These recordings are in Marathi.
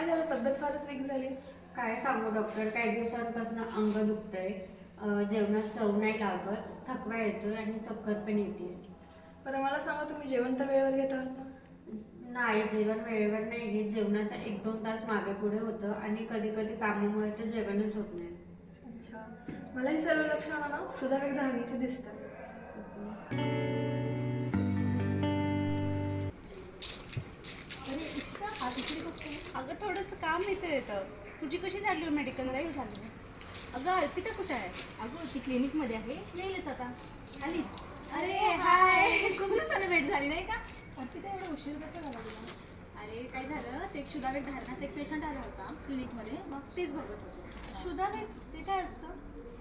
काय झालं, तब्येत फारच वीक झाली. काय सांगू डॉक्टर, काही दिवसांपासून अंग दुखतंय, जेवणात चव नाही लागत, थकवा येतोय आणि चक्कर पण येते. बरं मला सांगा, तुम्ही जेवण तर वेळेवर घेत आहात ना? नाही, जेवण वेळेवर नाही घेत. जेवणाच्या 1-2 तास मागे पुढे होतं आणि कधी कधी कामामुळे तर जेवणच होत नाही. अच्छा, मला ही सर्व लक्षणं ना क्षुधावेग धारणेची दिसतात. अरे इशिता, हा तिकडे कसं? अगं थोडंसं काम येतं. तुझी कशी चालली मेडिकल लाईफ झाली? अगं अर्पिता कुठे आहे? अगं ती क्लिनिकमध्ये आहे, येईलच आता. आलीच. अरे हाय, खूप दिवसाने भेट झाली नाही का? अर्पिता एवढा उशीर कसा झाला तुला? अरे काय झालं, ते क्षुधावेग धारणाचा एक पेशंट आला होता क्लिनिकमध्ये, मग तेच बघत होते. क्षुधावेग ते काय असतं?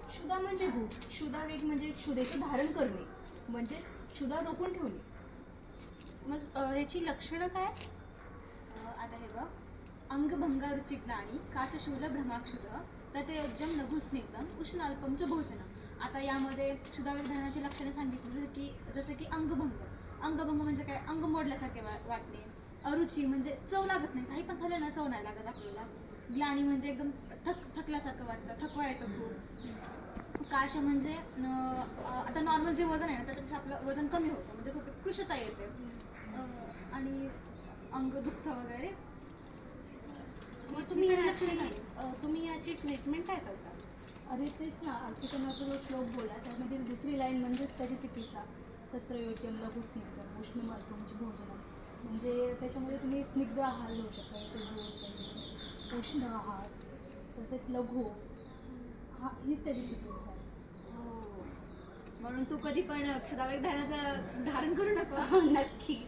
क्षुधा म्हणजे भूक, क्षुधावेग म्हणजे क्षुधेचं धारण करणे, म्हणजे क्षुधा रोखून ठेवणे. मग ह्याची लक्षणं काय? आता हे बघ, अंगभंगारुची ग्लानी काशशूल भ्रमाक्षुध तथयोज्जम लघुस्निग्धम उष्ण अल्पम च भोजनं. आता यामध्ये क्षुधावेग धारणाची लक्षणे सांगितली, जसं की अंगभंग म्हणजे काय, अंग मोडल्यासारखे वाटणे. अरुची म्हणजे चव लागत नाही, काही पण खाल्लं ना चव नाही लागत आपल्याला. ग्लानी म्हणजे एकदम थकल्यासारखं वाटतं, थकवा येतो खूप. काश म्हणजे आता नॉर्मल जे वजन आहे ना त्याच्यापेक्षा आपलं वजन कमी होतं, म्हणजे थोडी कृशता येते. आणि अंग दुखतं वगैरे. मग तुम्ही याची ट्रीटमेंट काय करता? अरे तेच ना, अर्पितानाचा जो श्लोक बोला त्यामधील दुसरी लाईन म्हणजेच त्याची चिकित्सा. तत्रयोज्यम लघुस्निग्धम उष्णम अल्पमच भोजनम. म्हणजे त्याच्यामध्ये तुम्ही स्निग्ध आहार घेऊ शकता, जसे दूध, दही, उष्ण आहार, तसेच लघु. हीच त्याची चिकित्सा आहे. म्हणून तू कधी पण क्षुधावेग धारणाचं धारण करू नको. नक्की.